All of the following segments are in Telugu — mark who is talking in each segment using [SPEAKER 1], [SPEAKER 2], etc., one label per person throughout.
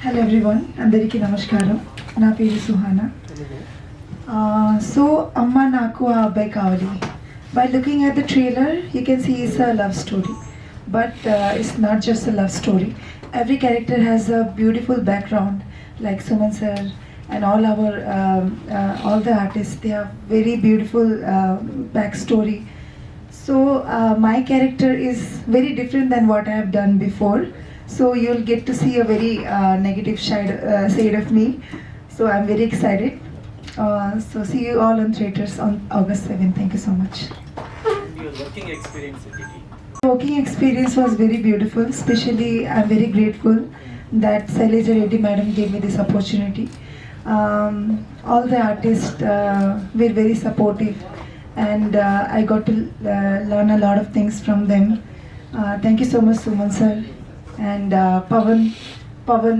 [SPEAKER 1] Hello everyone, అందరికీ నమస్కారం. నా పేరు సుహానా. So అమ్మ నాకు ఆ అబ్బాయి కావాలి. By looking at the trailer, you can see it's a love story. But it's not just a love story. Every character has a beautiful background, like Suman sir and all the artists. They have very beautiful backstory. So my character is very different than what I have done before. So you'll get to see a very negative side of me. So I'm very excited. So see you all on theaters on August 7th. Thank you so much.
[SPEAKER 2] Your working experience at TT?
[SPEAKER 1] Working experience was very beautiful. Especially I'm very grateful that Saileja Reddy madam gave me this opportunity. All the artists were very supportive and I got to learn a lot of things from them. Thank you so much Suman sir. And Pavan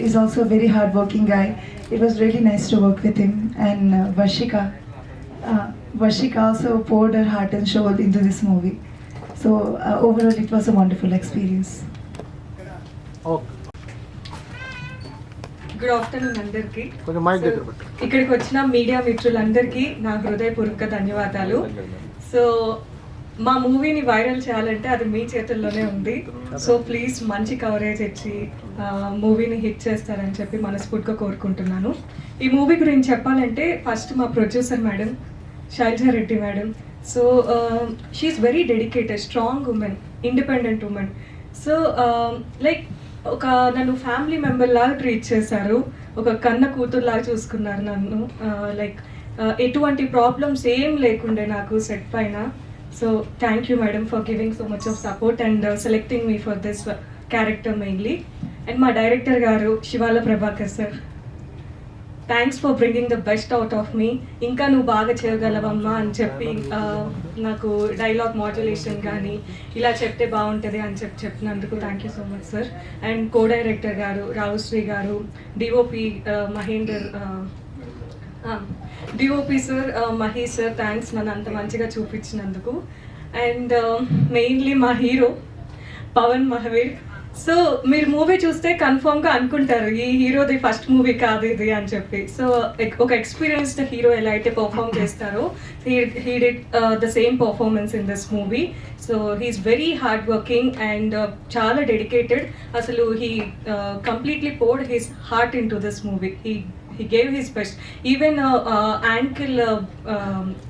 [SPEAKER 1] is also a very hard-working guy. It was really nice to work with him. And Varshika also poured her heart and soul into this movie. So overall, it was a wonderful experience.
[SPEAKER 3] Good afternoon అందరికీ.
[SPEAKER 2] కొంచెం మైక్ దగ్గర పెట్టు.
[SPEAKER 3] ఇక్కడికి వచ్చిన మీడియా మిత్రులందరికీ నా హృదయపూర్వక ధన్యవాదాలు. సో మా మూవీని వైరల్ చేయాలంటే అది మీ చేతుల్లోనే ఉంది. సో ప్లీజ్ మంచి కవరేజ్ ఇచ్చి మూవీని హిట్ చేస్తారని చెప్పి మనస్ఫూర్తిగా కోరుకుంటున్నాను. ఈ మూవీ గురించి చెప్పాలంటే ఫస్ట్ మా producer madam Shailaja Reddy madam. So she's very dedicated, strong woman, independent woman. So like ఒక నన్ను ఫ్యామిలీ మెంబర్ లాగా ట్రీట్ చేశారు, ఒక కన్న కూతురులాగా చూసుకున్నారు నన్ను. లైక్ ఎటువంటి ప్రాబ్లమ్స్ ఏం లేకుండే నాకు సెట్ పైన. So thank you madam for giving so much of support and selecting me for this character mainly. And my director garu Shivala Prabhakar sir, thanks for bringing the best out of me. Inka nu baga cheyagalava అని చెప్పి నాకు డైలాగ్ మాడ్యులేషన్ కానీ ఇలా చెప్తే బాగుంటుంది అని చెప్పినందుకు thank you so much sir. And co director గారు రావుశ్రీ గారు, DOP Mahender, DOP sir Mahesh sir, thanks నన్ను అంత మంచిగా చూపించినందుకు. అండ్ మెయిన్లీ మా హీరో పవన్ మహావీర్. సో మీరు మూవీ చూస్తే కన్ఫర్మ్గా అనుకుంటారు ఈ హీరోది ఫస్ట్ మూవీ కాదు ఇది అని చెప్పి. సో ఒక ఎక్స్పీరియన్స్డ్ హీరో ఎలా అయితే పర్ఫామ్ చేస్తారో he did the same performance in this movie. So he's very hard working and చాలా డెడికేటెడ్. అసలు he completely poured his heart into this movie. He gave his best. Even ankle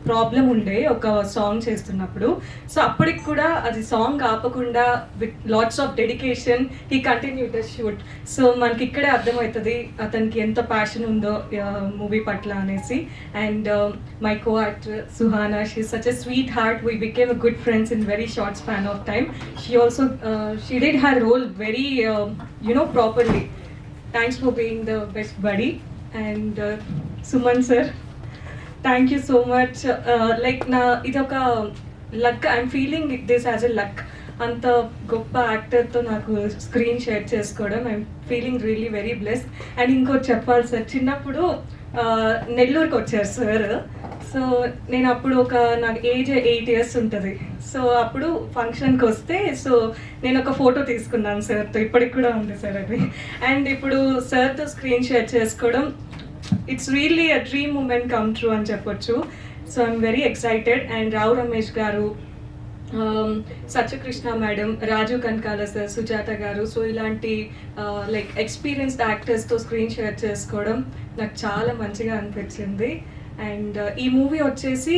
[SPEAKER 3] problem ఉండే ఒక సాంగ్ చేస్తున్నప్పుడు. సో అప్పటికి కూడా అది సాంగ్ ఆపకుండా with lots of dedication he continue the shoot. So మనకి ఇక్కడే అర్థమవుతుంది అతనికి ఎంత ప్యాషన్ ఉందో మూవీ పట్ల అనేసి. And my co actor Suhana, she is such a sweet heart. We became a good friends in very short span of time. She did her role very properly. Thanks for being the best buddy. And Suman sir, thank you so much. Like ఇదొక luck, I'm feeling this as a luck. అంత గొప్ప యాక్టర్తో నాకు స్క్రీన్ షేర్ చేసుకోవడం, I'm feeling really very blessed. And ఇంకోటి చెప్పాలి సార్, చిన్నప్పుడు నెల్లూరుకి వచ్చారు సార్. సో నేను అప్పుడు నాకు ఏజ్ 8 years ఉంటుంది. సో అప్పుడు ఫంక్షన్కి వస్తే సో నేను ఒక ఫోటో తీసుకున్నాను సార్తో, ఇప్పటికి కూడా ఉంది సార్ అది. అండ్ ఇప్పుడు సార్తో స్క్రీన్ షేర్ చేసుకోవడం it's really a dream moment come true అని చెప్పొచ్చు. So I'm very excited. And Rao Ramesh garu, Satyakrishna madam, Raju Kanakala sir, Sujatha garu, so ఇలాంటి లైక్ ఎక్స్పీరియన్స్డ్ యాక్టర్స్తో స్క్రీన్ షేర్ చేసుకోవడం నాకు చాలా మంచిగా అనిపించింది. అండ్ ఈ మూవీ వచ్చేసి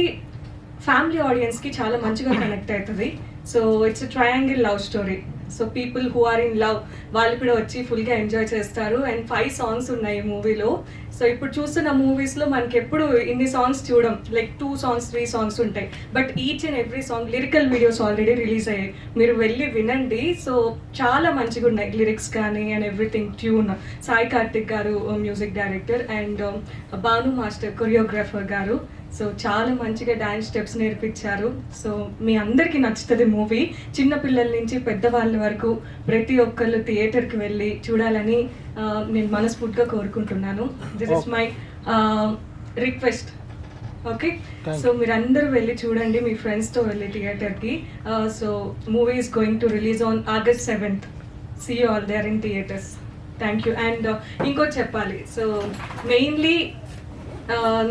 [SPEAKER 3] ఫ్యామిలీ ఆడియన్స్కి చాలా మంచిగా కనెక్ట్ అవుతుంది. So it's a triangle love story. So people who are in love వాళ్ళు కూడా వచ్చి ఫుల్గా ఎంజాయ్ చేస్తారు. అండ్ 5 songs ఉన్నాయి ఈ మూవీలో. సో ఇప్పుడు చూస్తున్న మూవీస్లో మనకి ఎప్పుడు ఇన్ని సాంగ్స్ చూడం, లైక్ 2 songs 3 songs ఉంటాయి. But each and every song lyrical videos already release అయ్యాయి, మీరు వెళ్ళి వినండి. సో చాలా మంచిగా ఉన్నాయి లిరిక్స్ కానీ and everything. Tune Sai Karthik garu music director and Bhanu master choreographer garu. So చాలా మంచిగా డ్యాన్స్ స్టెప్స్ నేర్పించారు. సో మీ అందరికీ నచ్చుతుంది మూవీ. చిన్నపిల్లల నుంచి పెద్దవాళ్ళ వరకు ప్రతి ఒక్కళ్ళు థియేటర్కి వెళ్ళి చూడాలని నేను మనస్ఫూర్తిగా కోరుకుంటున్నాను. This is my request. Okay, so మీరందరూ వెళ్ళి చూడండి మీ ఫ్రెండ్స్తో వెళ్ళి థియేటర్కి. So movie is going to release on August 7th. See you all there in theaters. Thank you. And ఇంకోటి చెప్పాలి. సో మెయిన్లీ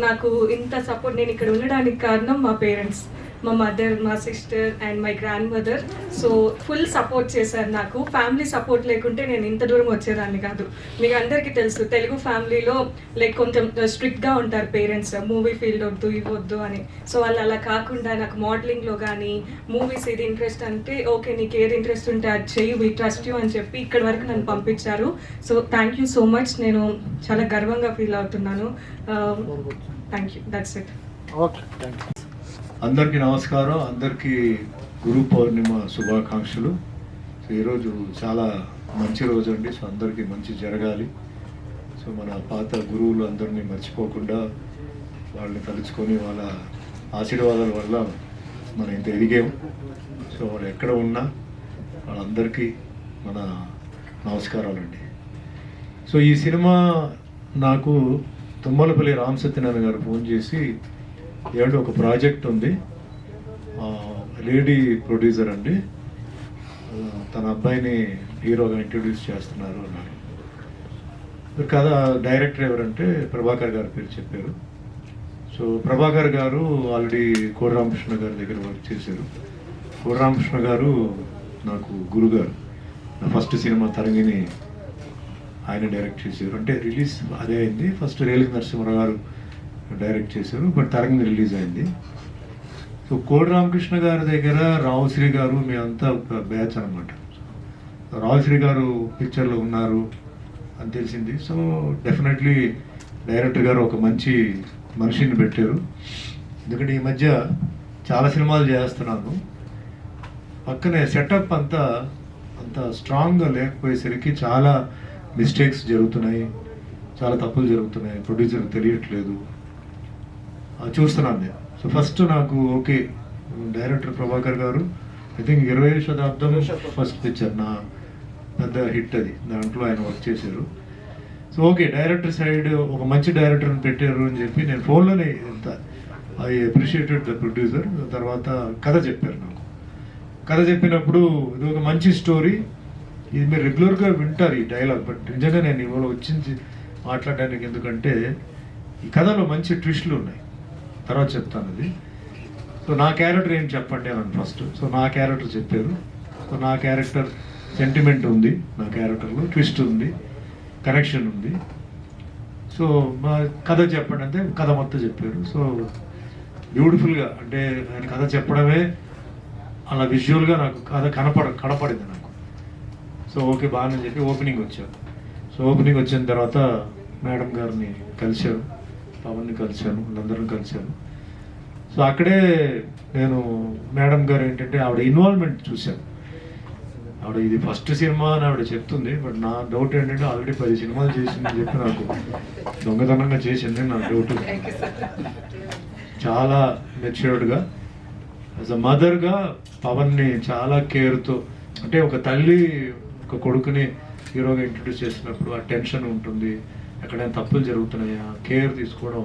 [SPEAKER 3] నాకు ఇంత సపోర్ట్, నేను ఇక్కడ ఉండడానికి కారణం మా పేరెంట్స్, మా మదర్, మా sister and my grand mother. So full support చేశారు నాకు. ఫ్యామిలీ సపోర్ట్ లేకుంటే నేను ఇంత దూరం వచ్చేదాన్ని కాదు. మీకు అందరికీ తెలుసు, తెలుగు ఫ్యామిలీలో లైక్ కొంచెం స్ట్రిక్ట్గా ఉంటారు పేరెంట్స్, మూవీ ఫీల్డ్ వద్దు ఇవ్వద్దు అని. సో వాళ్ళు అలా కాకుండా నాకు మోడలింగ్లో కానీ మూవీస్ ఇది ఇంట్రెస్ట్ అంటే ఓకే నీకు ఏది ఇంట్రెస్ట్ ఉంటే అది చెయ్యి, వీ ట్రస్ట్ యూ అని చెప్పి ఇక్కడ వరకు నన్ను పంపించారు. So thank you so much. నేను చాలా గర్వంగా ఫీల్ అవుతున్నాను. Thank you. That's it.
[SPEAKER 2] Okay, thank you.
[SPEAKER 4] అందరికీ నమస్కారం. అందరికీ గురు పౌర్ణిమ శుభాకాంక్షలు. సో ఈరోజు చాలా మంచి రోజు అండి. సో అందరికీ మంచి జరగాలి. సో మన పాత గురువులు అందరినీ మర్చిపోకుండా వాళ్ళని తలుచుకొని వాళ్ళ ఆశీర్వాదాల వల్ల మనం ఇంత ఎదిగాము. సో వాళ్ళు ఎక్కడ ఉన్నా వాళ్ళందరికీ మన నమస్కారాలండి. సో ఈ సినిమా నాకు తుమ్మలపల్లి రామ్ సత్యనారాయణ గారు ఫోన్ చేసి ఏమంటే ఒక ప్రాజెక్ట్ ఉంది, లేడీ ప్రొడ్యూసర్ అండి, తన అబ్బాయిని హీరోగా ఇంట్రడ్యూస్ చేస్తున్నారు అన్నారు. కథ డైరెక్టర్ ఎవరంటే ప్రభాకర్ గారి పేరు చెప్పారు. సో ప్రభాకర్ గారు ఆల్రెడీ కోడి రామకృష్ణ గారి దగ్గర వర్క్ చేశారు. కోడి రామకృష్ణ గారు నాకు గురుగారు. నా ఫస్ట్ సినిమా తరంగిని ఆయన డైరెక్ట్ చేశారు. అంటే రిలీజ్ అదే అయింది. ఫస్ట్ రేలింగ్ నరసింహరావు గారు డైరెక్ట్ చేశారు, బట్ తరంగిణి రిలీజ్ అయింది. సో కోడి రామకృష్ణ గారి దగ్గర రావుశ్రీ గారు మేమంతా ఒక బ్యాచ్ అనమాట. రావుశ్రీ గారు పిక్చర్లో ఉన్నారు అని తెలిసింది. సో డెఫినెట్లీ డైరెక్టర్ గారు ఒక మంచి మనిషిని పెట్టారు. ఎందుకంటే ఈ మధ్య చాలా సినిమాలు చేస్తున్నాను, పక్కనే సెటప్ అంతా అంత స్ట్రాంగ్గా లేకపోయేసరికి చాలా మిస్టేక్స్ జరుగుతున్నాయి, చాలా తప్పులు జరుగుతున్నాయి, ప్రొడ్యూసర్కి తెలియట్లేదు, చూస్తున్నాను నేను. సో ఫస్ట్ నాకు ఓకే డైరెక్టర్ ప్రభాకర్ గారు ఐ థింక్ 20వ శతాబ్దం ఫస్ట్ పిక్చర్ నా పెద్ద హిట్ అది, దాంట్లో ఆయన వర్క్ చేశారు. సో ఓకే డైరెక్టర్ సైడ్ ఒక మంచి డైరెక్టర్ని పెట్టారు అని చెప్పి నేను ఫోన్లోనే ఎంత ఐ అప్రిషియేటెడ్ ద ప్రొడ్యూసర్. తర్వాత కథ చెప్పారు నాకు. కథ చెప్పినప్పుడు ఇది ఒక మంచి స్టోరీ, ఇది మీరు రెగ్యులర్గా వింటారు ఈ డైలాగ్, బట్ నిజంగా నేను ఇవాళ వచ్చింది మాట్లాడడానికి ఎందుకంటే ఈ కథలో మంచి ట్విస్టులు ఉన్నాయి, తర్వాత చెప్తాను అది. సో నా క్యారెక్టర్ ఏం చెప్పండి అని ఫస్ట్. సో నా క్యారెక్టర్ చెప్పారు. సో నా క్యారెక్టర్ సెంటిమెంట్ ఉంది, నా క్యారెక్టర్లో ట్విస్ట్ ఉంది, కనెక్షన్ ఉంది. సో మా కథ చెప్పండి అంటే కథ మొత్తం చెప్పారు. సో బ్యూటిఫుల్గా అంటే ఆయన కథ చెప్పడమే అలా విజువల్గా నాకు కథ కనపడింది నాకు. సో ఓకే బాగానే చెప్పి ఓపెనింగ్ వచ్చాను. సో ఓపెనింగ్ వచ్చిన తర్వాత మేడం గారిని కలిశాను, పవన్ని కలిశాను, వాళ్ళందరిని కలిశాను. సో అక్కడే నేను మేడం గారు ఏంటంటే ఆవిడ ఇన్వాల్వ్మెంట్ చూశాను. ఆవిడ ఇది ఫస్ట్ సినిమా అని ఆవిడ చెప్తుంది, బట్ నా డౌట్ ఏంటంటే ఆల్రెడీ 10 సినిమాలు చేసిందని చెప్పి నాకు దొంగతనంగా చేసింది నా డౌట్. చాలా మెచ్యూర్డ్గా యాజ్ అ మదర్గా పవన్ని చాలా కేర్తో, అంటే ఒక తల్లి ఒక కొడుకుని హీరోగా ఇంట్రడ్యూస్ చేసినప్పుడు ఆ టెన్షన్ ఉంటుంది, ఎక్కడైనా తప్పులు జరుగుతున్నాయా, కేర్ తీసుకోవడం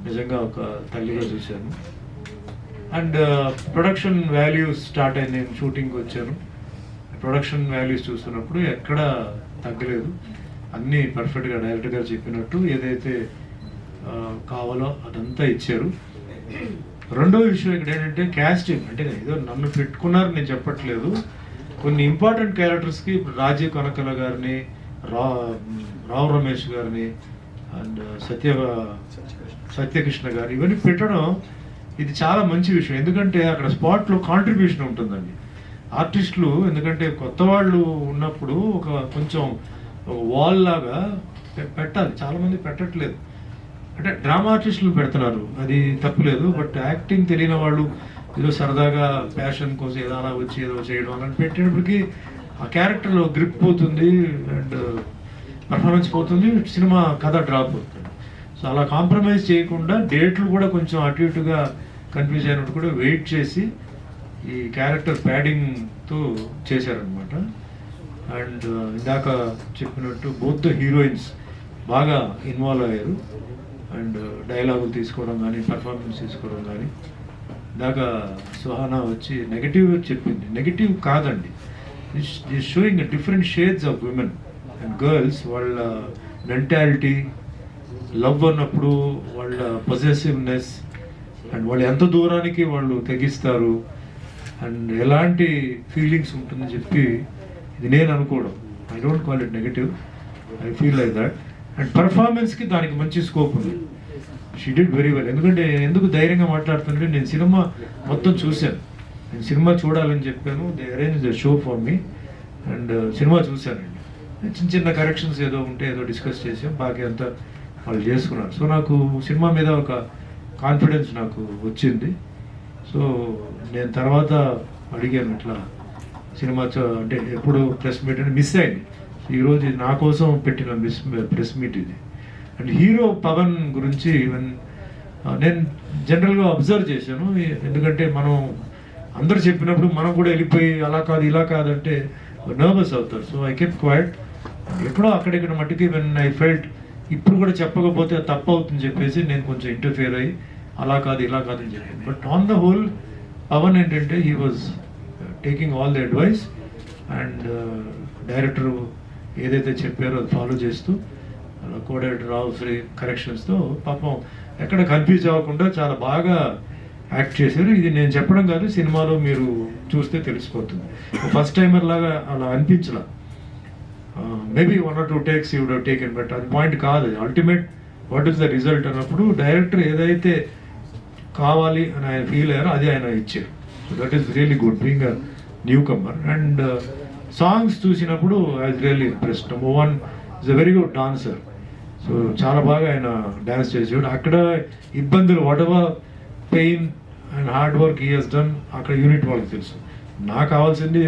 [SPEAKER 4] నిజంగా ఒక తల్లిగా చూశాను. అండ్ ప్రొడక్షన్ వాల్యూస్ స్టార్ట్ అయింది. నేను షూటింగ్కి వచ్చాను, ప్రొడక్షన్ వాల్యూస్ చూస్తున్నప్పుడు ఎక్కడ తగ్గలేదు, అన్నీ పర్ఫెక్ట్గా డైరెక్టర్ గారు చెప్పినట్టు ఏదైతే కావాలో అదంతా ఇచ్చారు. రెండో విషయం ఇక్కడ ఏంటంటే క్యాస్టింగ్, అంటే ఏదో నన్ను పెట్టుకున్నారు నేను చెప్పట్లేదు, కొన్ని ఇంపార్టెంట్ క్యారెక్టర్స్కి ఇప్పుడు రాజీవ్ కనకల గారిని, రావు రమేష్ గారిని అండ్ సత్యకృష్ణ గారు ఇవన్నీ పెట్టడం ఇది చాలా మంచి విషయం. ఎందుకంటే అక్కడ స్పాట్లో కాంట్రిబ్యూషన్ ఉంటుందండి ఆర్టిస్టులు. ఎందుకంటే కొత్త వాళ్ళు ఉన్నప్పుడు ఒక కొంచెం వాల్ లాగా పెట్టాలి, చాలామంది పెట్టట్లేదు. అంటే డ్రామా ఆర్టిస్టులు పెడుతున్నారు, అది తప్పులేదు, బట్ యాక్టింగ్ తెలియని వాళ్ళు ఏదో సరదాగా ప్యాషన్ కోసం ఏదో అలా వచ్చి ఏదో చేయడం అలాంటి పెట్టినప్పటికీ ఆ క్యారెక్టర్లో గ్రిప్ పోతుంది అండ్ పర్ఫార్మెన్స్ పోతుంది, సినిమా కథ డ్రాప్ అవుతుంది. సో అలా కాంప్రమైజ్ చేయకుండా డేట్లు కూడా కొంచెం అటు ఇటుగా కన్ఫ్యూజ్ అయినట్టు కూడా వెయిట్ చేసి ఈ క్యారెక్టర్ ప్యాడింగ్తో చేశారనమాట. అండ్ ఇందాక చెప్పినట్టు బోత్ ద హీరోయిన్స్ బాగా ఇన్వాల్వ్ అయ్యారు. అండ్ డైలాగులు తీసుకోవడం కానీ పర్ఫార్మెన్స్ తీసుకోవడం కానీ. ఇందాక సుహానా వచ్చి నెగటివ్ చెప్పింది, నెగటివ్ కాదండి, showing different shades of women. And girls వాళ్ళ మెంటాలిటీ, లవ్ అన్నప్పుడు వాళ్ళ పొజెసివ్నెస్ అండ్ వాళ్ళు ఎంత దూరానికి వాళ్ళు తెగిస్తారు అండ్ ఎలాంటి ఫీలింగ్స్ ఉంటుందని చెప్పి ఇది నేను అనుకోవడం. I don't call it negative, I feel like that. And పర్ఫార్మెన్స్కి దానికి మంచి స్కోప్ ఉంది. She did very well. ఎందుకంటే ఎందుకు ధైర్యంగా మాట్లాడుతుంటే నేను సినిమా మొత్తం చూశాను. నేను సినిమా చూడాలని చెప్పాను, they arrange the show for me and cinema చూశానండి. చిన్న చిన్న కరెక్షన్స్ ఏదో ఉంటే ఏదో డిస్కస్ చేసాం, బాకీ అంతా వాళ్ళు చేసుకున్నారు. సో నాకు సినిమా మీద ఒక కాన్ఫిడెన్స్ నాకు వచ్చింది. సో నేను తర్వాత అడిగాను ఇట్లా సినిమా అంటే ఎప్పుడు ప్రెస్ మీట్ అని మిస్ అయింది. ఈరోజు ఇది నా కోసం పెట్టిన ప్రెస్ మీట్ ఇది. అండ్ హీరో పవన్ గురించి నేను జనరల్గా అబ్జర్వ్ చేశాను. ఎందుకంటే మనం అందరు చెప్పినప్పుడు మనం కూడా వెళ్ళిపోయి అలా కాదు ఇలా కాదంటే నర్వస్ అవుతారు. So I kept quiet. ఎప్పుడో అక్కడిక్కడ మట్టికి వెన్ ఐ ఫెల్ట్ ఇప్పుడు కూడా చెప్పకపోతే తప్పు అవుతుందని చెప్పేసి నేను కొంచెం ఇంటర్ఫియర్ అయ్యి అలా కాదు ఇలా కాదని చెప్పాను. But on the whole Pavan ఏంటంటే he was taking all the advice and director ఏదైతే చెప్పారో అది ఫాలో చేస్తూ కోడైరెక్టర్ రావు శ్రీ కరెక్షన్స్తో పాపం ఎక్కడ కన్ఫ్యూజ్ అవ్వకుండా చాలా బాగా యాక్ట్ చేశారు. ఇది నేను చెప్పడం కాదు, సినిమాలో మీరు చూస్తే తెలిసిపోతుంది. ఫస్ట్ టైమర్ లాగా అలా అనిపించలా. Maybe 1 or 2 takes you would have taken, but అది పాయింట్ కాదు. Ultimate what is the result అన్నప్పుడు డైరెక్టర్ ఏదైతే కావాలి అని ఆయన ఫీల్ అయ్యారో అది ఆయన ఇచ్చారు. So that is really good being a newcomer. And songs చూసినప్పుడు I was really impressed. Number 1 is a very good dancer. So చాలా బాగా ఆయన డ్యాన్స్ చేసాడు. అక్కడ ఇబ్బందులు whatever pain and hard work he Hess done అక్కడ యూనిట్ వాళ్ళకి తెలుసు. నాకు కావాల్సింది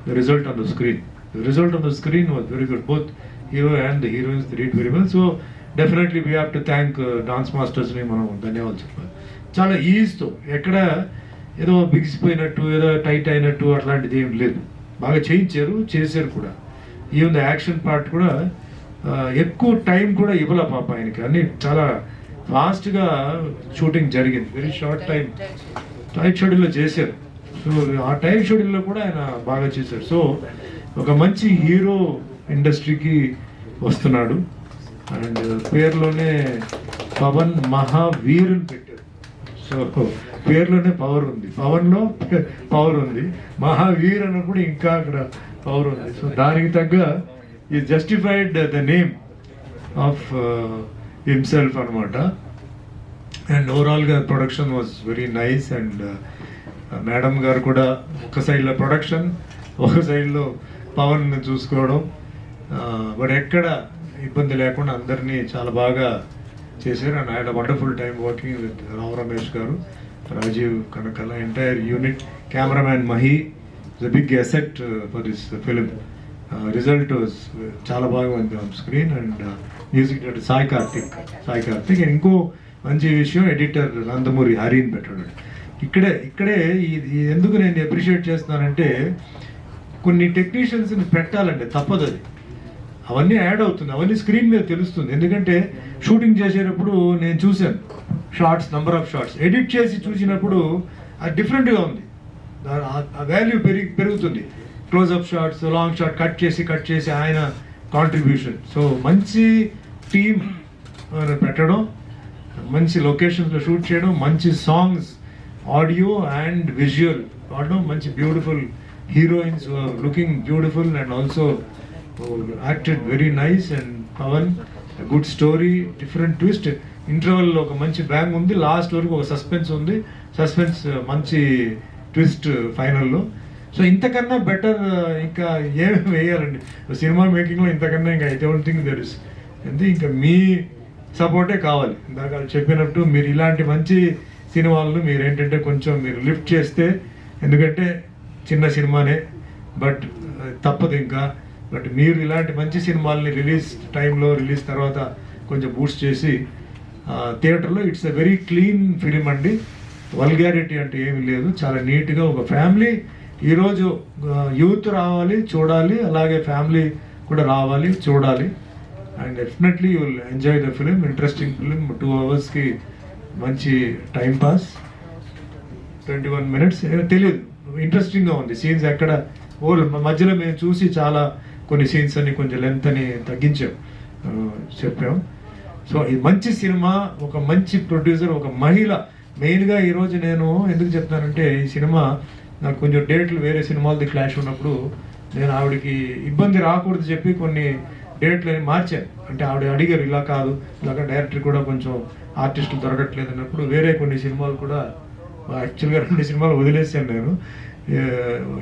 [SPEAKER 4] the result on the screen. The result on the screen was very good. Both hero and the heroines did very well. So definitely we have to thank dance masters ni మనం ధన్యవాదాలు చెప్పాలి. చాలా ఈజ్తో ఎక్కడ ఏదో బిగిసిపోయినట్టు ఏదో టైట్ అయినట్టు అట్లాంటిది ఏం లేదు. బాగా చేశారు కూడా. ఈవెన్ ద యాక్షన్ పార్ట్ కూడా ఎక్కువ టైం కూడా ఇవ్వలే పాప ఆయనకి. అన్ని చాలా ఫాస్ట్గా షూటింగ్ జరిగింది. వెరీ షార్ట్ టైం టైట్ షెడ్యూల్లో చేశారు. సో ఆ టైట్ షెడ్యూల్లో కూడా ఆయన బాగా చేశారు. సో ఒక మంచి హీరో ఇండస్ట్రీకి వస్తున్నాడు. అండ్ పేరులోనే పవన్ మహావీర్ అని పెట్టారు. సో పేరులోనే పవర్ ఉంది, పవన్లో పవర్ ఉంది, మహావీర్ అన్నప్పుడు ఇంకా అక్కడ పవర్ ఉంది. సో దానికి తగ్గ ఈ justified the name of himself అనమాట. అండ్ ఓవరాల్గా production was very nice. And madam గారు కూడా ఒక సైడ్లో ప్రొడక్షన్, ఒక సైడ్లో పవన్ చూసుకోవడం, బట్ ఎక్కడ ఇబ్బంది లేకుండా అందరినీ చాలా బాగా చేశారు. And I had a wonderful time working with Rao Ramesh garu, Rajiv Kanakala, entire unit, cameraman Mahi, the big asset for this film. Result చాలా బాగా ఉంది on screen. And music director Sai Karthik. ఇంకో మంచి విషయం ఎడిటర్ నందమూరి హరిని పెట్టాడు. ఇక్కడే ఎందుకు నేను అప్రిషియేట్ చేస్తున్నానంటే కొన్ని టెక్నీషియన్స్ని పెట్టాలండి, తప్పదు. అది అవన్నీ యాడ్ అవుతుంది, అవన్నీ స్క్రీన్ మీద తెలుస్తుంది. ఎందుకంటే షూటింగ్ చేసేటప్పుడు నేను చూశాను shots, number of shots edit చేసి చూసినప్పుడు అది డిఫరెంట్గా ఉంది. ఆ వాల్యూ పెరుగుతుంది. Close up shots, long shot cut చేసి ఆయన కాంట్రిబ్యూషన్. సో మంచి టీమ్ పెట్టడం, మంచి లొకేషన్స్లో షూట్ చేయడం, మంచి సాంగ్స్, ఆడియో అండ్ విజువల్ వాడడం, మంచి beautiful heroines who are looking beautiful and also acted very nice. And Pavan, a good story, different twist. Interval లో ఒక మంచి బ్యాంగ్ ఉంది, లాస్ట్ వరకు ఒక సస్పెన్స్ ఉంది, మంచి ట్విస్ట్ ఫైనల్లో. సో ఇంతకన్నా బెటర్ ఇంకా ఏమి వేయాలండి సినిమా మేకింగ్లో. ఇంతకన్నా ఇంకా I don't think there is. ఇంకా మీ సపోర్టే కావాలి. ఇందాక చెప్పినట్టు మీరు ఇలాంటి మంచి సినిమాలను మీరు ఏంటంటే కొంచెం మీరు లిఫ్ట్ చేస్తే, ఎందుకంటే చిన్న సినిమానే బట్ తప్పదు ఇంకా. బట్ మీరు ఇలాంటి మంచి సినిమాలని రిలీజ్ టైంలో, రిలీజ్ తర్వాత కొంచెం బూస్ట్ చేసి థియేటర్లో it's a very clean film అండి. వల్గారిటీ అంటే ఏమీ లేదు, చాలా నీట్గా ఒక ఫ్యామిలీ. ఈరోజు యూత్ రావాలి చూడాలి, అలాగే ఫ్యామిలీ కూడా రావాలి చూడాలి. And definitely you will enjoy the film. Interesting film, 2 hours మంచి టైం పాస్. 21 minutes తెలియదు, ఇంట్రెస్టింగ్గా ఉంది. సీన్స్ ఎక్కడ మధ్యలో మేము చూసి చాలా కొన్ని సీన్స్ అని కొంచెం లెంత్ అని తగ్గించాం, చెప్పాం. సో ఇది మంచి సినిమా, ఒక మంచి ప్రొడ్యూసర్, ఒక మహిళ. మెయిన్గా ఈరోజు నేను ఎందుకు చెప్తానంటే, ఈ సినిమా నాకు కొంచెం డేట్లు వేరే సినిమాలది క్లాష్ ఉన్నప్పుడు నేను ఆవిడకి ఇబ్బంది రాకూడదు చెప్పి కొన్ని డేట్లని మార్చాను. అంటే ఆవిడ అడిగారు ఇలా కాదు, ఇలాగ డైరెక్టర్ కూడా కొంచెం ఆర్టిస్టులు దొరకట్లేదు అన్నప్పుడు వేరే కొన్ని సినిమాలు కూడా యాక్చువల్గా 2 సినిమాలు వదిలేసాను నేను.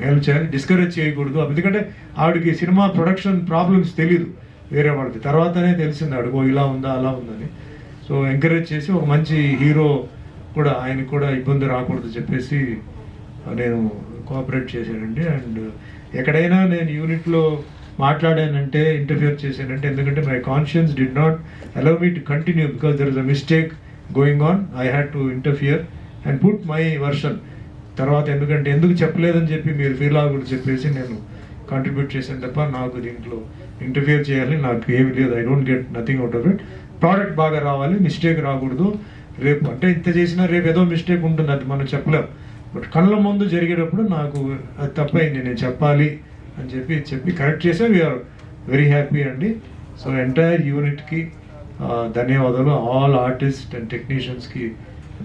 [SPEAKER 4] హెల్ప్ చేయాలి, డిస్కరేజ్ చేయకూడదు. ఎందుకంటే ఆవిడకి సినిమా ప్రొడక్షన్ ప్రాబ్లమ్స్ తెలియదు వేరే వాళ్ళకి, తర్వాతనే తెలిసింది ఆవిడకు ఇలా ఉందా అలా ఉందని. సో ఎంకరేజ్ చేసి ఒక మంచి హీరో కూడా, ఆయనకు కూడా ఇబ్బంది రాకూడదు చెప్పేసి నేను కోఆపరేట్ చేశానండి. అండ్ ఎక్కడైనా నేను యూనిట్లో మాట్లాడానంటే, ఇంటర్ఫియర్ చేశానంటే, ఎందుకంటే my conscience did not allow me to continue because there is a mistake going on. I had to interfere and put my version. తర్వాత ఎందుకు చెప్పలేదని చెప్పి మీరు ఫీల్ అవ్వకూడదు చెప్పేసి నేను కాంట్రిబ్యూట్ చేశాను తప్ప నాకు దీంట్లో ఇంటర్ఫియర్ చేయాలి నాకు ఏమి లేదు. I don't get nothing out of it. Product బాగా రావాలి, మిస్టేక్ రాకూడదు. రేపు అంటే ఇంత చేసినా రేపు ఏదో మిస్టేక్ ఉంటుంది, అది మనం చెప్పలేం. బట్ కళ్ళ ముందు జరిగేటప్పుడు నాకు అది తప్పైంది, నేను చెప్పాలి అని చెప్పి కరెక్ట్ చేసా. వీఆర్ వెరీ హ్యాపీ అండి. సో ఎంటైర్ యూనిట్కి ధన్యవాదాలు, ఆల్ ఆర్టిస్ట్ అండ్ టెక్నీషియన్స్కి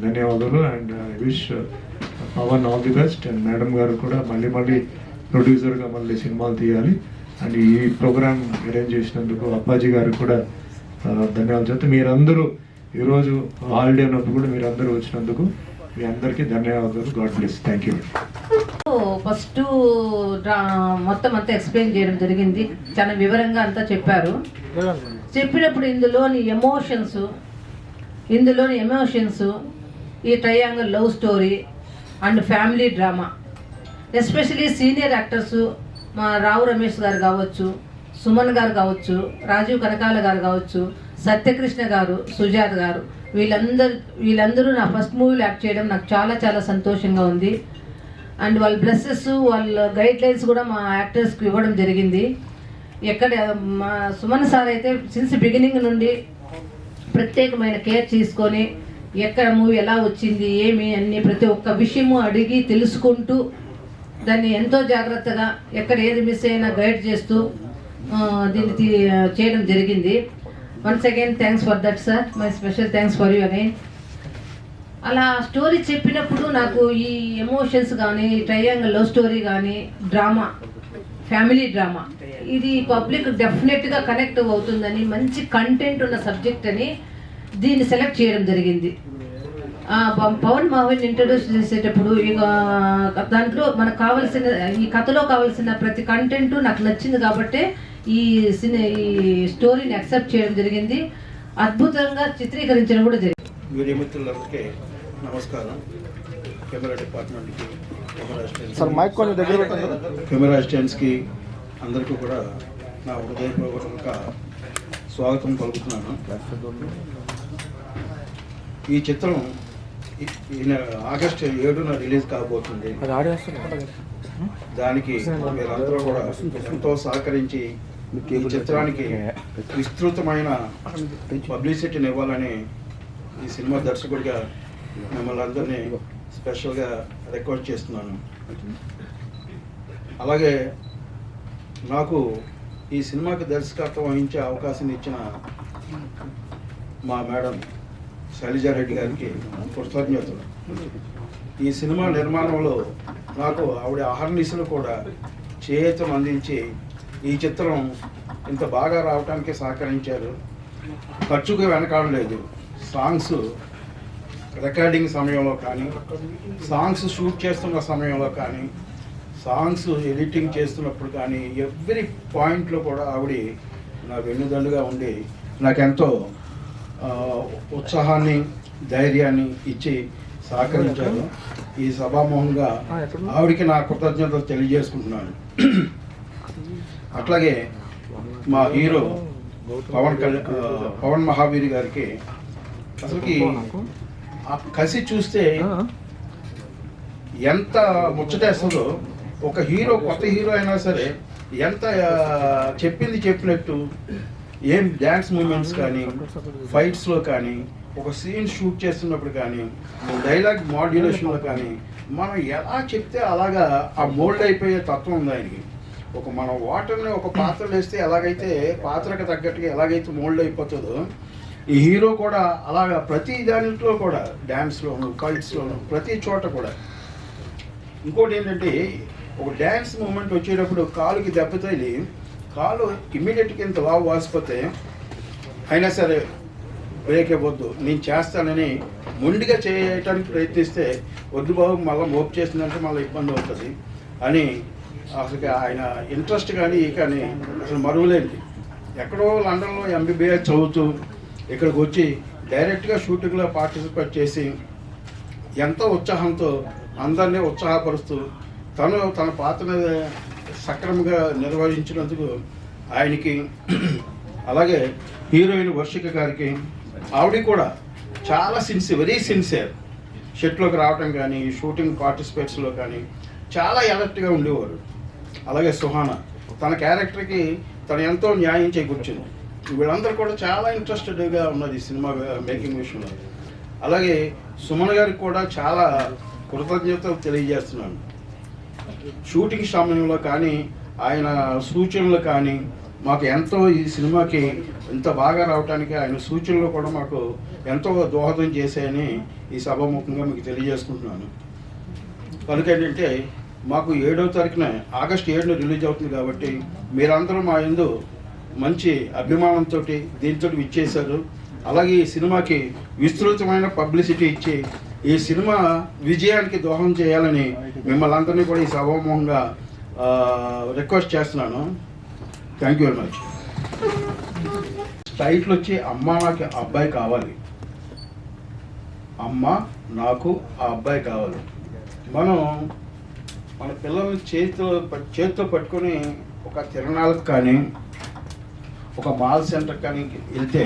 [SPEAKER 4] ధన్యవాదాలు. And I wish Pavan all the best. And madam గారు కూడా మళ్ళీ ప్రొడ్యూసర్గా మళ్ళీ సినిమాలు తీయాలి. అండ్ ఈ ప్రోగ్రామ్ అరేంజ్ చేసినందుకు అప్పాజీ గారికి కూడా ధన్యవాదాలు చెప్తే, మీరందరూ ఈరోజు హాలిడే ఉన్నప్పుడు కూడా మీరందరూ వచ్చినందుకు మీ అందరికీ ధన్యవాదాలు. God bless. Thank you.
[SPEAKER 5] First మొత్తం అంతా ఎక్స్ప్లెయిన్ చేయడం జరిగింది, చాలా వివరంగా అంతా చెప్పారు. చెప్పినప్పుడు ఇందులోని ఎమోషన్స్ ఈ triangle love story and family drama, especially senior actors మా రావు రమేష్ గారు కావచ్చు, సుమన్ గారు కావచ్చు, రాజీవ్ కనకాల గారు కావచ్చు, సత్యకృష్ణ గారు, సుజాత్ గారు, వీళ్ళందరూ నా ఫస్ట్ మూవీలో యాక్ట్ చేయడం నాకు చాలా చాలా సంతోషంగా ఉంది. అండ్ వాళ్ళ బ్లెస్సెస్, వాళ్ళ గైడ్ లైన్స్ కూడా మా యాక్టర్స్కి ఇవ్వడం జరిగింది. మా సుమన్ సార్ అయితే సిన్స్ బిగినింగ్ నుండి ప్రత్యేకమైన కేర్ తీసుకొని ఎక్కడ మూవీ ఎలా వచ్చింది ఏమి అన్ని ప్రతి ఒక్క విషయము అడిగి తెలుసుకుంటూ దాన్ని ఎంతో జాగ్రత్తగా ఎక్కడ ఏది మిస్ అయినా గైడ్ చేస్తూ దీన్ని చేయడం జరిగింది. Once again thanks for that sir, my special thanks for you again. అలా స్టోరీ చెప్పినప్పుడు నాకు ఈ ఎమోషన్స్ కానీ, ట్రయాంగిల్ లవ్ స్టోరీ కానీ, డ్రామా, ఫ్యామిలీ డ్రామా, ఇది పబ్లిక్ డెఫినెట్గా కనెక్ట్ అవుతుందని, మంచి కంటెంట్ ఉన్న సబ్జెక్ట్ అని దీన్ని సెలెక్ట్ చేయడం జరిగింది. పవన్ మహావీర్ని ఇంట్రడ్యూస్ చేసేటప్పుడు ఇక దాంట్లో మనకు కావాల్సిన, ఈ కథలో కావాల్సిన ప్రతి కంటెంట్ నాకు నచ్చింది కాబట్టి ఈ స్టోరీని యాక్సెప్ట్ చేయడం జరిగింది. అద్భుతంగా చిత్రీకరించడం కూడా జరిగింది.
[SPEAKER 6] మీడియా మిత్రులందరికీ నమస్కారం. కెమెరా డిపార్ట్మెంట్కి, కెమెరా అసిస్టెంట్స్కి అందరికీ కూడా నా హృదయపూర్వక స్వాగతం పలుకుతున్నాను. ఈ చిత్రం ఆగస్టు 7న రిలీజ్ కాబోతుంది. దానికి మీరందరూ కూడా ఎంతో సహకరించి ఈ చిత్రానికి విస్తృతమైన పబ్లిసిటీని ఇవ్వాలని ఈ సినిమా దర్శకుడిగా మిమ్మల్ని అందరినీ స్పెషల్గా రిక్వెస్ట్ చేస్తున్నాను. అలాగే నాకు ఈ సినిమాకి దర్శకత్వం వహించే అవకాశం ఇచ్చిన మా మేడం శైలజారెడ్డి గారికి కృతజ్ఞతలు. ఈ సినిమా నిర్మాణంలో నాకు ఆవిడ అహర్నిశలు కూడా చేయూతం అందించి ఈ చిత్రం ఇంత బాగా రావడానికి సహకరించారు. ఖర్చుకు వెనకాడలేదు. సాంగ్స్ రికార్డింగ్ సమయంలో కానీ, సాంగ్స్ షూట్ చేస్తున్న సమయంలో కానీ, సాంగ్స్ ఎడిటింగ్ చేస్తున్నప్పుడు కానీ, ఎవ్రీ పాయింట్లో కూడా ఆవిడ నా వెన్నుదండుగా ఉండి నాకెంతో ఉత్సాహాన్ని, ధైర్యాన్ని ఇచ్చి సహకరించారు. ఈ సభాముఖంగా ఆవిడికి నా కృతజ్ఞతలు తెలియజేసుకుంటున్నాను. అట్లాగే మా హీరో పవన్ మహావీర్ గారికి అసలుకి ఆ కసి చూస్తే ఎంత ముచ్చటేస్తుందో. ఒక హీరో, కొత్త హీరో అయినా సరే ఎంత చెప్పింది చెప్పినట్టు, ఏం డ్యాన్స్ మూమెంట్స్ కానీ, ఫైట్స్లో కానీ, ఒక సీన్ షూట్ చేస్తున్నప్పుడు కానీ, డైలాగ్ మాడ్యులేషన్లో కానీ మనం ఎలా చెప్తే అలాగా ఆ మోల్డ్ అయిపోయే తత్వం ఉంది ఆయనకి. మనం వాటర్ని ఒక పాత్రలో వేస్తే ఎలాగైతే పాత్రకు తగ్గట్టుగా ఎలాగైతే మోల్డ్ అయిపోతుందో ఈ హీరో కూడా అలాగా ప్రతి దాంట్లో కూడా డ్యాన్స్లోను ఫైట్స్లోను ప్రతి చోట కూడా. ఇంకోటి ఏంటంటే ఒక డ్యాన్స్ మూమెంట్ వచ్చేటప్పుడు కాలుకి దెబ్బ తగిలి కాలు ఇమ్మీడియట్గా ఇంత లావు వాసిపోతే అయినా సరే బ్రేక్ ఇవ్వద్దు, నేను చేస్తానని మొండిగా చేయటానికి ప్రయత్నిస్తే వద్దు బాబు మళ్ళీ మోపు చేసిందంటే మళ్ళీ ఇబ్బంది అవుతుంది అని అసలు ఆయన ఇంట్రెస్ట్ కానీ అసలు మరువలేంది. ఎక్కడో లండన్లో ఎంబీబీఎస్ చదువుతూ ఇక్కడికి వచ్చి డైరెక్ట్గా షూటింగ్లో పార్టిసిపేట్ చేసి ఎంతో ఉత్సాహంతో అందరినీ ఉత్సాహపరుస్తూ తన పాత్రని సక్రమంగా నిర్వహించినందుకు ఆయనకి, అలాగే హీరోయిన్ వర్షిక గారికి, ఆవిడ కూడా చాలా వెరీ సిన్సియర్, షెట్లోకి రావటం కానీ షూటింగ్ పార్టిసిపేట్స్లో కానీ చాలా అలర్ట్గా ఉండేవారు. అలాగే సుహానా తన క్యారెక్టర్కి తను ఎంతో న్యాయం చేకూర్చింది. వీళ్ళందరూ కూడా చాలా ఇంట్రెస్టెడ్గా ఉన్నది ఈ సినిమా మేకింగ్ విషయంలో. అలాగే సుమన్ గారికి కూడా చాలా కృతజ్ఞతలు తెలియజేస్తున్నాను. షూటింగ్ సమయంలో కానీ ఆయన సూచనలు కానీ మాకు ఎంతో ఈ సినిమాకి ఇంత బాగా రావడానికి ఆయన సూచనలు కూడా మాకు ఎంతో దోహదం చేశాయని ఈ సభాముఖంగా మీకు తెలియజేసుకుంటున్నాను. కనుక ఏంటంటే మాకు 7వ తారీఖున ఆగస్టు 7న రిలీజ్ అవుతుంది కాబట్టి మీరందరూ మా యందు మంచి అభిమానంతో దీంతో ఇచ్చేశారు. అలాగే ఈ సినిమాకి విస్తృతమైన పబ్లిసిటీ ఇచ్చి ఈ సినిమా విజయానికి దోహదం చేయాలని మిమ్మల్ని అందరినీ కూడా ఈ సభాముఖంగా రిక్వెస్ట్ చేస్తున్నాను. Thank you very much. Title వచ్చి అమ్మ నాకు ఆ అబ్బాయి కావాలి, అమ్మ నాకు ఆ అబ్బాయి కావాలి. మన పిల్లల్ని చేతితో పట్టుకొని ఒక తిరణాలకు కానీ ఒక మాల్ సెంటర్ కానీ వెళ్తే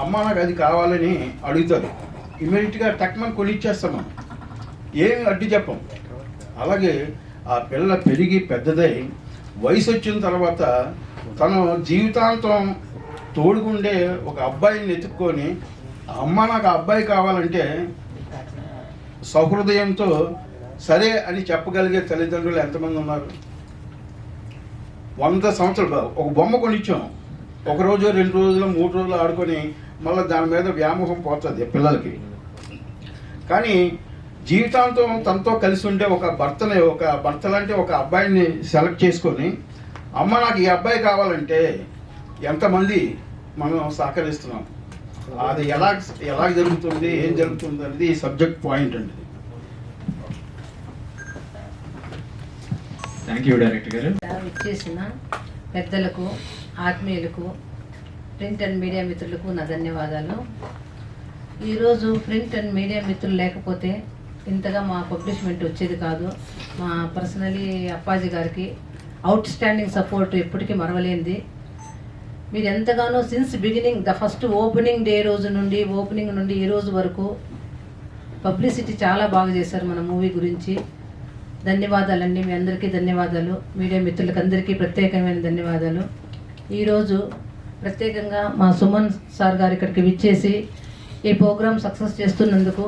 [SPEAKER 6] అమ్మ నాకు అది కావాలని అడుగుతారు. ఇమీడియట్గా టక్మని కొనిచ్చేస్తాం, మనం ఏమి అడ్డు చెప్పం. అలాగే ఆ పిల్ల పెరిగి పెద్దదై వయసు వచ్చిన తర్వాత తను జీవితాంతం తోడుగుండే ఒక అబ్బాయిని ఎత్తుక్కొని అమ్మ నాకు ఆ అబ్బాయి కావాలంటే సహృదయంతో సరే అని చెప్పగలిగే తల్లిదండ్రులు ఎంతమంది ఉన్నారు? 100 సంవత్సరాలు ఒక బొమ్మ కొనిచ్చాం, 1 రోజు 2 రోజులు 3 రోజులు ఆడుకొని మళ్ళీ దాని మీద వ్యామోహం పోతుంది పిల్లలకి. కానీ జీవితాంతం తనతో కలిసి ఉండే ఒక భర్తలంటే ఒక అబ్బాయిని సెలెక్ట్ చేసుకొని అమ్మ నాకు ఈ అబ్బాయి కావాలంటే ఎంతమంది మనం సహకరిస్తున్నాం? అది ఎలా జరుగుతుంది, ఏం జరుగుతుంది అనేది ఈ సబ్జెక్ట్ పాయింట్ అండి.
[SPEAKER 2] థ్యాంక్ యూ డైరెక్టర్ గారు.
[SPEAKER 5] ఇచ్చేసిన పెద్దలకు, ఆత్మీయులకు, ప్రింట్ అండ్ మీడియా మిత్రులకు నా ధన్యవాదాలు. ఈరోజు ప్రింట్ అండ్ మీడియా మిత్రులు లేకపోతే ఇంతగా మా పబ్లిష్మెంట్ వచ్చేది కాదు. మా పర్సనలీ అప్పాజీ గారికి అవుట్ స్టాండింగ్ సపోర్ట్ ఎప్పటికీ మరవలేనిది. మీరు ఎంతగానో సిన్స్ బిగినింగ్ ఫస్ట్ ఓపెనింగ్ నుండి ఈ రోజు వరకు పబ్లిసిటీ చాలా బాగా చేశారు మన మూవీ గురించి. ధన్యవాదాలండి, మీ అందరికీ ధన్యవాదాలు. మీడియా మిత్రులకు అందరికీ ప్రత్యేకమైన ధన్యవాదాలు. ఈరోజు ప్రత్యేకంగా మా సుమన్ సార్ గారు ఇక్కడికి విచ్చేసి ఈ ప్రోగ్రామ్ సక్సెస్ చేస్తున్నందుకు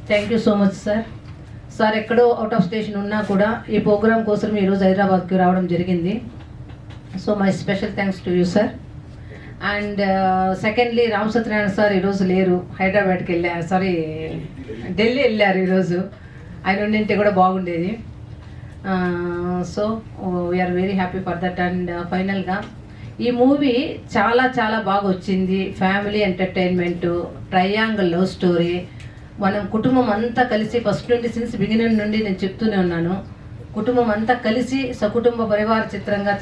[SPEAKER 5] thank you so much sir. Sir ఎక్కడో అవుట్ ఆఫ్ స్టేషన్ ఉన్నా కూడా ఈ ప్రోగ్రామ్ కోసం ఈరోజు హైదరాబాద్కి రావడం జరిగింది. So my special thanks to you sir. And secondly Ram Satyanarayana sir ఈరోజు లేరు, హైదరాబాద్కి ఢిల్లీ వెళ్ళారు ఈరోజు. ఆయన ఉండింటే కూడా బాగుండేది. So we're very happy for that. And ఫైనల్గా ఈ మూవీ చాలా చాలా బాగా వచ్చింది. Family entertainment, triangle love story. మనం కుటుంబం అంతా కలిసి ఫస్ట్ నుండి సిన్స్ బిగినింగ్ నుండి నేను చెప్తూనే ఉన్నాను, కుటుంబం అంతా కలిసి సకుటుంబ పరివార చిత్రంగా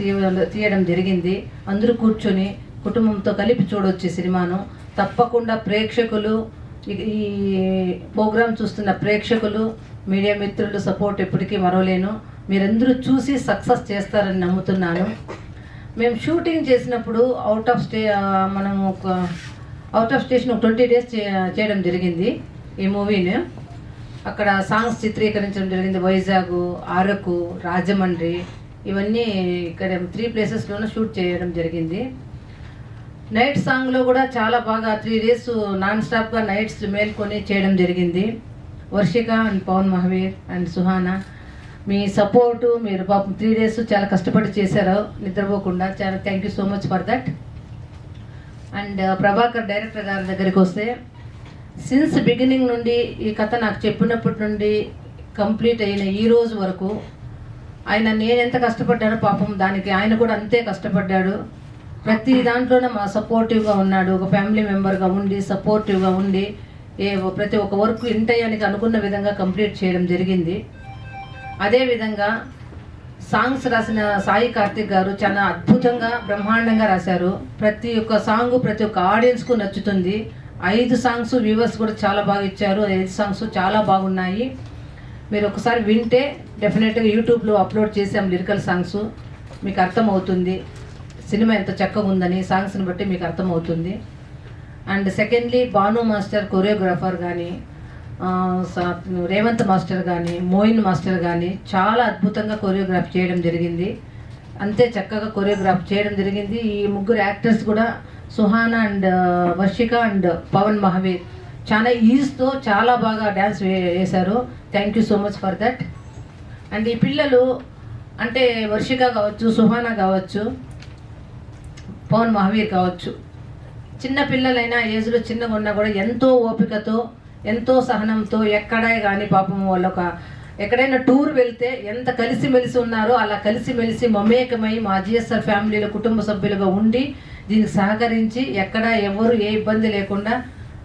[SPEAKER 5] తీయడం జరిగింది. అందరూ కూర్చొని కుటుంబంతో కలిపి చూడొచ్చు ఈ సినిమాను. తప్పకుండా ప్రేక్షకులు, ఈ ప్రోగ్రాం చూస్తున్న ప్రేక్షకులు, మీడియా మిత్రులు సపోర్ట్ ఎప్పటికీ మరవలేను. మీరందరూ చూసి సక్సెస్ చేస్తారని నమ్ముతున్నాను. మేము షూటింగ్ చేసినప్పుడు అవుట్ ఆఫ్ స్టేషన్ 20 days చేయడం జరిగింది ఈ మూవీని. అక్కడ సాంగ్స్ చిత్రీకరించడం జరిగింది. వైజాగ్, అరకు, రాజమండ్రి, ఇవన్నీ ఇక్కడ 3 places షూట్ చేయడం జరిగింది. నైట్ సాంగ్లో కూడా చాలా బాగా 3 days నాన్ స్టాప్గా నైట్స్ మేల్కొని చేయడం జరిగింది. వర్షిక అండ్ పవన్ మహావీర్ అండ్ సుహానా మీ సపోర్టు, మీరు పాపం 3 days చాలా కష్టపడి చేశారు నిద్రపోకుండా. చాలా thank you so much for that. And Prabhakar director గారి దగ్గరికి వస్తే, సిన్స్ బిగినింగ్ నుండి ఈ కథ నాకు చెప్పినప్పటి నుండి కంప్లీట్ అయిన ఈ రోజు వరకు ఆయన నేను ఎంత కష్టపడ్డానో పాపం దానికి ఆయన కూడా అంతే కష్టపడ్డాడు. ప్రతి దాంట్లోనే మా సపోర్టివ్గా ఉన్నాడు. ఒక ఫ్యామిలీ మెంబర్గా ఉండి సపోర్టివ్గా ఉండి ప్రతి ఒక్క వర్క్ ఇంటయానికి అనుకున్న విధంగా కంప్లీట్ చేయడం జరిగింది. అదేవిధంగా సాంగ్స్ రాసిన సాయి కార్తిక్ గారు చాలా అద్భుతంగా బ్రహ్మాండంగా రాశారు. ప్రతి ఒక్క సాంగ్ ప్రతి ఒక్క ఆడియన్స్కు నచ్చుతుంది. 5 సాంగ్స్ వ్యూవర్స్ కూడా చాలా బాగా ఇచ్చారు. 5 సాంగ్స్ చాలా బాగున్నాయి. మీరు ఒకసారి వింటే డెఫినెట్గా యూట్యూబ్లో అప్లోడ్ చేసాం లిరికల్ సాంగ్స్, మీకు అర్థమవుతుంది సినిమా ఎంత చక్కగా ఉందని. సాంగ్స్ని బట్టి మీకు అర్థమవుతుంది. And secondly Bhanu master choreographer కానీ, రేవంత్ మాస్టర్ కానీ, మోయిన్ మాస్టర్ కానీ చాలా అద్భుతంగా కొరియోగ్రాఫ్ చేయడం జరిగింది. అంతే చక్కగా కొరియోగ్రాఫ్ చేయడం జరిగింది. ఈ ముగ్గురు యాక్టర్స్ కూడా సుహానా అండ్ వర్షిక అండ్ పవన్ మహావీర్ చాలా ఈజ్తో చాలా బాగా డ్యాన్స్ వేశారు. Thank you so much for that. And ఈ పిల్లలు అంటే వర్షిక కావచ్చు, సుహానా కావచ్చు, పవన్ మహావీర్ కావచ్చు, చిన్న పిల్లలైనా ఏజ్లో చిన్నగా ఉన్నా కూడా ఎంతో ఓపికతో ఎంతో సహనంతో ఎక్కడే కానీ పాపం వాళ్ళు ఎక్కడైనా టూర్ వెళ్తే ఎంత కలిసిమెలిసి ఉన్నారో అలా కలిసిమెలిసి మమేకమై మా జిఎస్ఆర్ ఫ్యామిలీలో కుటుంబ సభ్యులుగా ఉండి దీనికి సహకరించి ఎక్కడ ఎవరు ఏ ఇబ్బంది లేకుండా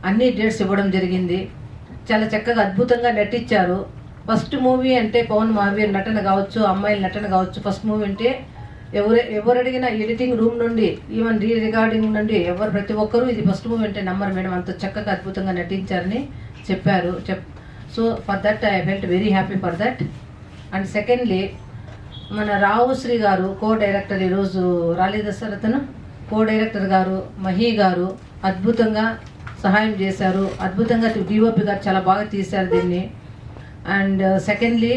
[SPEAKER 5] అన్ని డేట్స్ ఇవ్వడం జరిగింది. చాలా చక్కగా అద్భుతంగా నటించారు. ఫస్ట్ మూవీ అంటే పవన్ మహావీర్ నటన కావచ్చు, అమ్మాయిల నటన కావచ్చు. ఫస్ట్ మూవీ అంటే ఎవరు అడిగినా ఎడిటింగ్ రూమ్ నుండి ఈవెన్ రికార్డింగ్ నుండి ప్రతి ఒక్కరూ ఇది ఫస్ట్ మూవీ అంటే నమ్మరు మేడం, అంత చక్కగా అద్భుతంగా నటించారని చెప్పారు. So for that I felt very happy for that. And secondly మన రావుశ్రీ గారు కో డైరెక్టర్, ఈరోజు రాలేదా సార్ అతను, కో డైరెక్టర్ గారు మహి గారు అద్భుతంగా సహాయం చేశారు. అద్భుతంగా డిఓపి గారు చాలా బాగా తీశారు దీన్ని. And secondly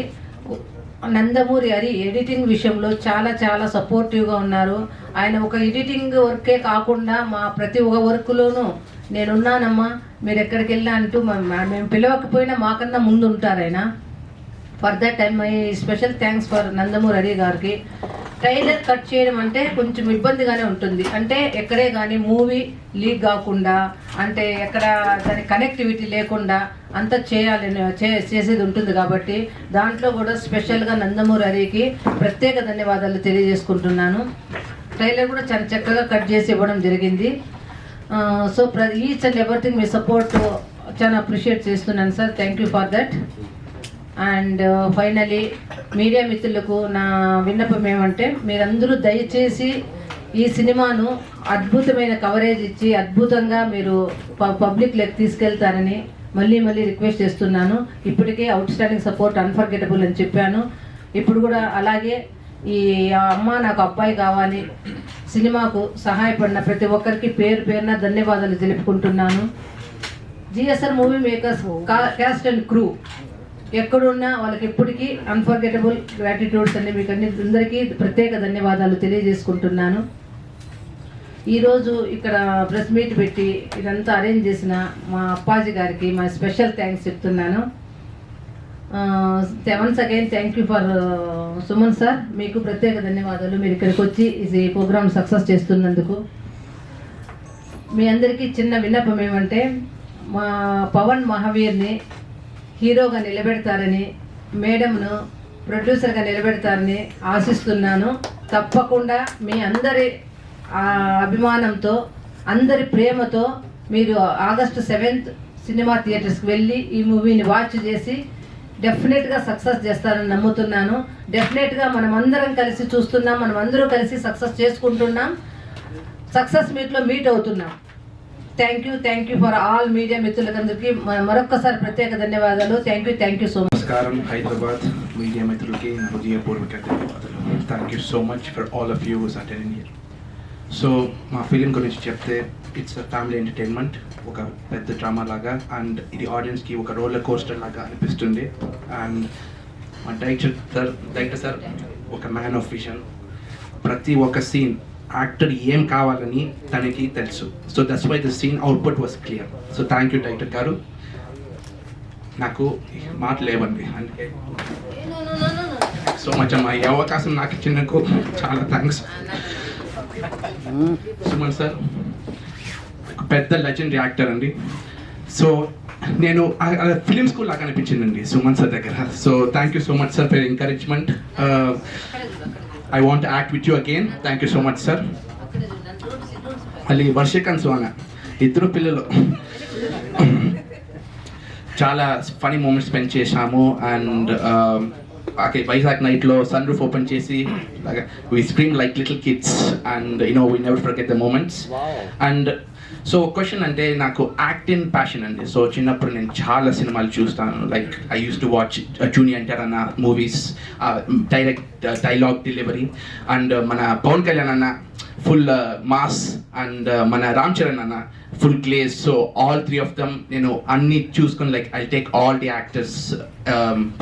[SPEAKER 5] Nandamuri Hari editing విషయంలో చాలా చాలా సపోర్టివ్గా ఉన్నారు. ఆయన ఒక ఎడిటింగ్ వర్కే కాకుండా మా ప్రతి ఒక్క వర్క్లోనూ నేనున్నానమ్మా మీరు ఎక్కడికి వెళ్ళా అంటూ మేము పిలవకపోయినా మాకన్నా ముందు ఉంటారు ఆయన. For that time my special thanks for Nandamuri Hari గారికి. ట్రైలర్ కట్ చేయడం అంటే కొంచెం ఇబ్బందిగానే ఉంటుంది. అంటే ఎక్కడే కానీ మూవీ లీక్ కాకుండా, అంటే ఎక్కడ దాని కనెక్టివిటీ లేకుండా అంతా చేసేది ఉంటుంది కాబట్టి దాంట్లో కూడా స్పెషల్గా నందమూరి హరికి ప్రత్యేక ధన్యవాదాలు తెలియజేసుకుంటున్నాను. ట్రైలర్ కూడా చాలా చక్కగా కట్ చేసి ఇవ్వడం జరిగింది. So each and everything me support చాలా అప్రిషియేట్ చేస్తున్నాను sir. Thank you for that. And finally media మిత్రులకు నా విన్నపం ఏమంటే, మీరందరూ దయచేసి ఈ సినిమాను అద్భుతమైన కవరేజ్ ఇచ్చి అద్భుతంగా మీరు పబ్లిక్లోకి తీసుకెళ్తారని మళ్ళీ రిక్వెస్ట్ చేస్తున్నాను. ఇప్పటికే అవుట్ స్టాండింగ్ సపోర్ట్ అన్ఫర్గెటబుల్ అని చెప్పాను. ఇప్పుడు కూడా అలాగే ఈ అమ్మ నాకు అబ్బాయి కావాలి సినిమాకు సహాయపడిన ప్రతి ఒక్కరికి పేరున ధన్యవాదాలు తెలుపుకుంటున్నాను. GSR movie makers caste and crew ఎక్కడున్నా వాళ్ళకి ఎప్పటికీ అన్ఫర్గెటబుల్ గ్రాటిట్యూడ్స్ అండి. మీకు అందరికీ ప్రత్యేక ధన్యవాదాలు తెలియజేసుకుంటున్నాను. ఈరోజు ఇక్కడ ప్రెస్ మీట్ పెట్టి ఇదంతా అరేంజ్ చేసిన మా అప్పాజీ గారికి మా స్పెషల్ థ్యాంక్స్ చెప్తున్నాను. Once again thank you for Suman sir, మీకు ప్రత్యేక ధన్యవాదాలు. మీరు ఇక్కడికి వచ్చి ఈ ప్రోగ్రామ్ సక్సెస్ చేస్తున్నందుకు. మీ అందరికీ చిన్న విన్నపం ఏమంటే, మా పవన్ మహావీర్ని హీరోగా నిలబెడతారని, మేడంను ప్రొడ్యూసర్గా నిలబెడతారని ఆశిస్తున్నాను. తప్పకుండా మీ అందరి అభిమానంతో అందరి ప్రేమతో మీరు August 7th సినిమా థియేటర్స్కి వెళ్ళి ఈ మూవీని వాచ్ చేసి డెఫినెట్గా సక్సెస్ చేస్తారని నమ్ముతున్నాను. డెఫినెట్గా మనం అందరం కలిసి చూస్తున్నాం, మనం అందరూ కలిసి సక్సెస్ చేసుకుంటున్నాం, సక్సెస్ మీట్లో మీట్ అవుతున్నాం. Thank you for all media మిత్రులందరికీ మరొక్కసారి ప్రత్యేక ధన్యవాదాలు. Thank you so much.
[SPEAKER 6] నమస్కారం హైదరాబాద్ మీడియా మిత్రులకి నా హృదయపూర్వక ధన్యవాదాలు. Thank you so much for all of you attending here. So మా ఫిలిం గురించి చెప్తే, ఇట్స్ అ ఫ్యామిలీ ఎంటర్టైన్మెంట్, ఒక పెద్ద డ్రామా లాగా, అండ్ ఇది ఆడియన్స్కి ఒక రోలర్ కోస్టర్ లాగా అనిపిస్తుంది. అండ్ మా డైరెక్టర్ సార్ ఒక మ్యాన్ ఆఫ్ విజన్. ప్రతి ఒక్క సీన్ యాక్టర్ ఏం కావాలని తనకి తెలుసు. So that's why the scene output was clear. So thank you director గారు. నాకు మాట లేవండి అంటే
[SPEAKER 7] సో మచ్ అమ్మా. ఈ అవకాశం నాకు ఇచ్చినందుకు చాలా థ్యాంక్స్. సుమన్ సార్ పెద్ద లెజెండరీ యాక్టర్ అండి. సో నేను ఫిలిం స్కూల్ లాగా అనిపించిందండి సుమన్ సార్ దగ్గర. So thank you so much sir for encouragement. I want act with you again. Thank you so much sir. మళ్ళీ వర్షికాంత్ సుహానా ఇద్దరు పిల్లలు చాలా ఫనీ మూమెంట్స్ స్పెండ్ చేశాము. అండ్ వైజాగ్ నైట్లో సన్ రూఫ్ ఓపెన్ చేసి we scream like little kids and we never forget the moments. And so question అంటే నాకు యాక్టింగ్ ప్యాషన్ అండి. సో చిన్నప్పుడు నేను చాలా సినిమాలు చూస్తాను. Like I use to watch junior NTR అన్న movies, direct dialogue delivery. And మన పవన్ కళ్యాణ్ అన్న ఫుల్ మాస్, అండ్ మన రామ్ చరణ్ అన్న full glaze. So all three of them నేను అన్ని చూసుకొని like I take all the actors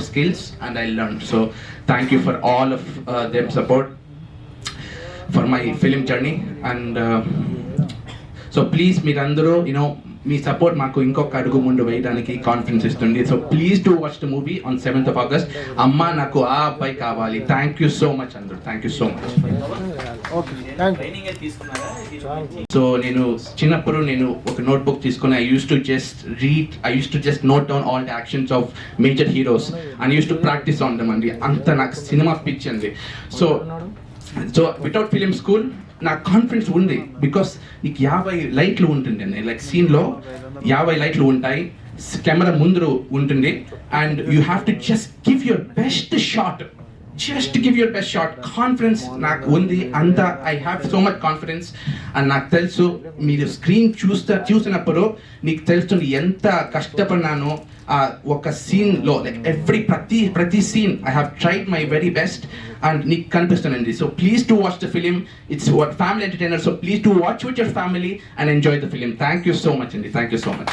[SPEAKER 7] skills and I learn. So thank you for all of them support for my film journey. And so please మీరందరూ మీ సపోర్ట్ మాకు ఇంకొక అడుగు ముందు వేయడానికి కాన్ఫిడెన్స్ ఇస్తుంది. So please to watch the movie on 7th of August. అమ్మ నాకు ఆ అబ్బాయి కావాలి. థ్యాంక్ యూ సో మచ్ అందరూ. Thank you so much.
[SPEAKER 2] Training తీసుకున్నారా?
[SPEAKER 7] సో నేను చిన్నప్పుడు నేను ఒక నోట్బుక్ తీసుకుని I use to just note down all the actions of major heroes and use to practice on them అండి. అంత నాకు సినిమా పిచ్ అండి. సో వితౌట్ ఫిలిం స్కూల్ నాకు కాన్ఫిడెన్స్ ఉంది. బికాస్ నీకు 50 లైట్లు ఉంటుంది అండి. లైక్ సీన్లో 50 లైట్లు ఉంటాయి, కెమెరా ముందు ఉంటుంది. And you have to just give your best shot. Confidence నాకు ఉంది అంత. I have so much confidence. And నాకు తెలుసు మీరు స్క్రీన్ చూసినప్పుడు నీకు తెలుస్తుంది ఎంత కష్టపడినానో ఒక సీన్లో. లైక్ ప్రతి scene I have tried my very best and నీకు కనిపిస్తుందండి. So please to watch the film. It's family entertainer. So please to watch with your family and enjoy the film. Thank you so much అండి. Thank you so much.